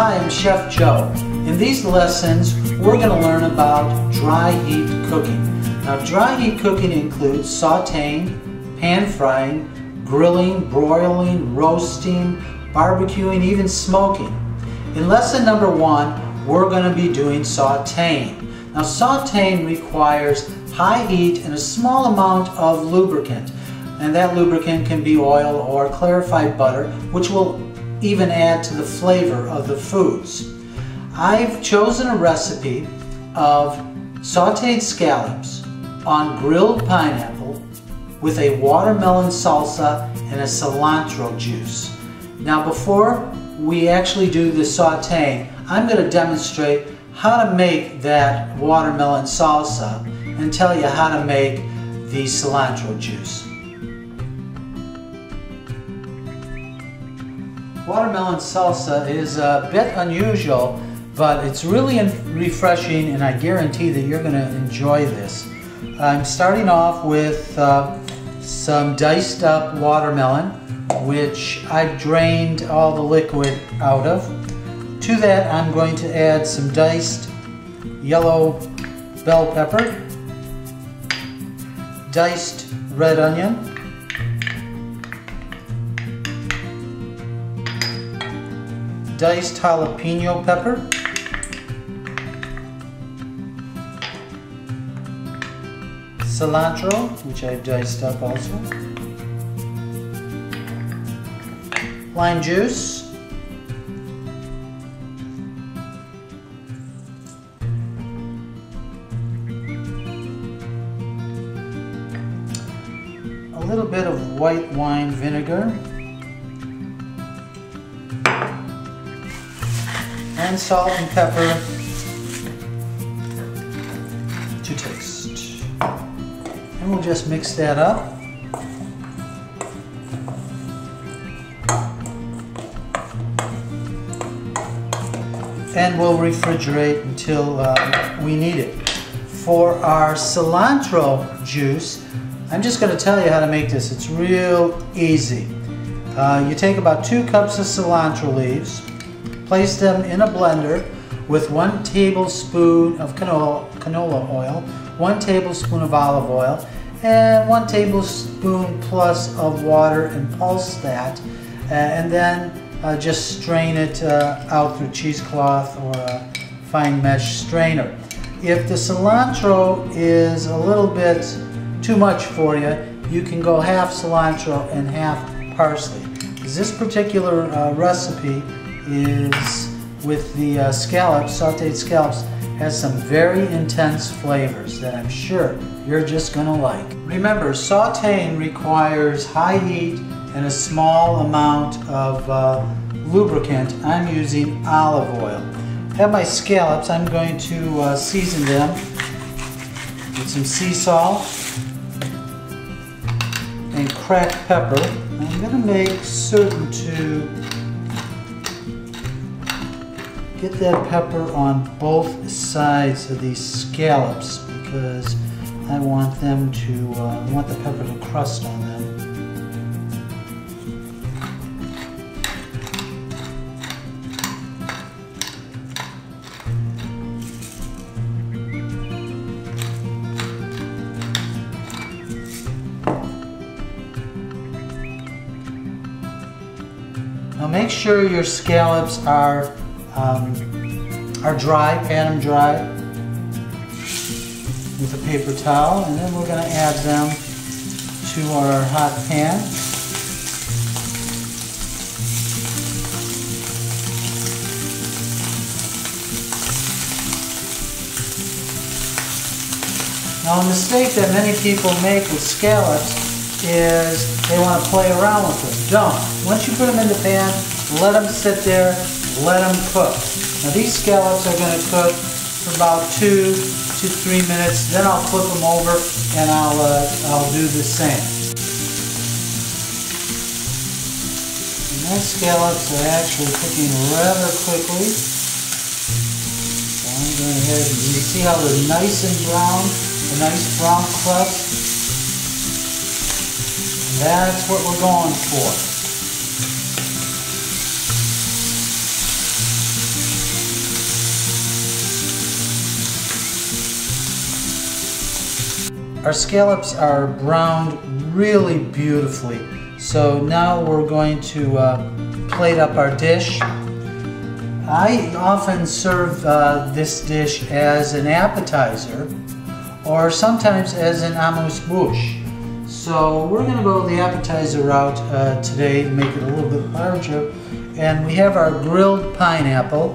Hi, I'm Chef Joe. In these lessons, we're going to learn about dry heat cooking. Now, dry heat cooking includes sauteing, pan frying, grilling, broiling, roasting, barbecuing, even smoking. In lesson number 1, we're going to be doing sauteing. Now, sauteing requires high heat and a small amount of lubricant. And that lubricant can be oil or clarified butter, which will even add to the flavor of the foods. I've chosen a recipe of sauteed scallops on grilled pineapple with a watermelon salsa and a cilantro juice. Now, before we actually do the sauteing, I'm going to demonstrate how to make that watermelon salsa and tell you how to make the cilantro juice. Watermelon salsa is a bit unusual, but it's really refreshing, and I guarantee that you're going to enjoy this. I'm starting off with some diced up watermelon, which I've drained all the liquid out of. To that, I'm going to add some diced yellow bell pepper, diced red onion, diced jalapeno pepper, cilantro, which I've diced up also, lime juice, a little bit of white wine vinegar, and salt and pepper to taste. And we'll just mix that up. And we'll refrigerate until we need it. For our cilantro juice, I'm just going to tell you how to make this. It's real easy. You take about 2 cups of cilantro leaves, place them in a blender with 1 tablespoon of canola oil, 1 tablespoon of olive oil, and 1 tablespoon plus of water, and pulse that, and then just strain it out through cheesecloth or a fine mesh strainer. If the cilantro is a little bit too much for you, you can go half cilantro and half parsley. This particular recipe is with the scallops, sauteed scallops, has some very intense flavors that I'm sure you're just going to like. Remember, sauteing requires high heat and a small amount of lubricant. I'm using olive oil. I have my scallops. I'm going to season them with some sea salt and cracked pepper. I'm going to make certain to get that pepper on both sides of these scallops because I want them to, I want the pepper to crust on them. Now make sure your scallops are dry, pan them dry with a paper towel, and then we're going to add them to our hot pan. Now, a mistake that many people make with scallops is they want to play around with them. Don't. Once you put them in the pan, let them sit there, let them cook. Now, these scallops are going to cook for about 2 to 3 minutes. Then I'll flip them over and I'll do the same. And my scallops are actually cooking rather quickly. So I'm going ahead and you see how they're nice and brown, a nice brown crust. And that's what we're going for. Our scallops are browned really beautifully. So now we're going to plate up our dish. I often serve this dish as an appetizer or sometimes as an amuse-bouche. So we're going to go the appetizer route today to make it a little bit larger. And we have our grilled pineapple,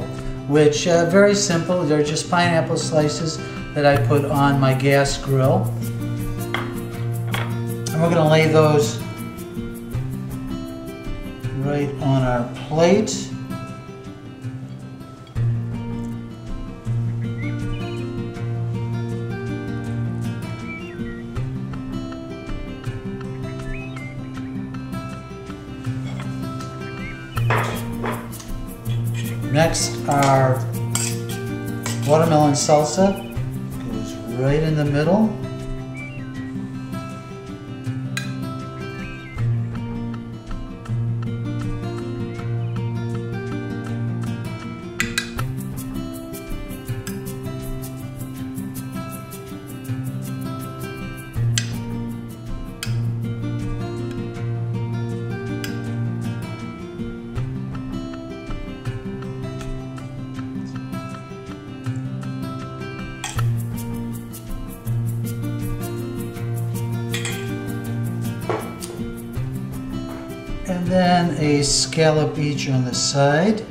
which very simple. They're just pineapple slices that I put on my gas grill. And we're going to lay those right on our plate. Next, our watermelon salsa goes right in the middle. And then a scallop each on the side.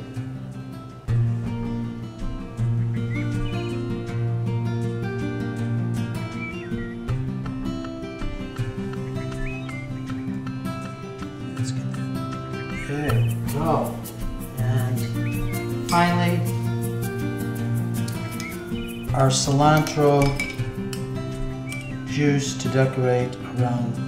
Let's get that. There we go. And finally, our cilantro juice to decorate around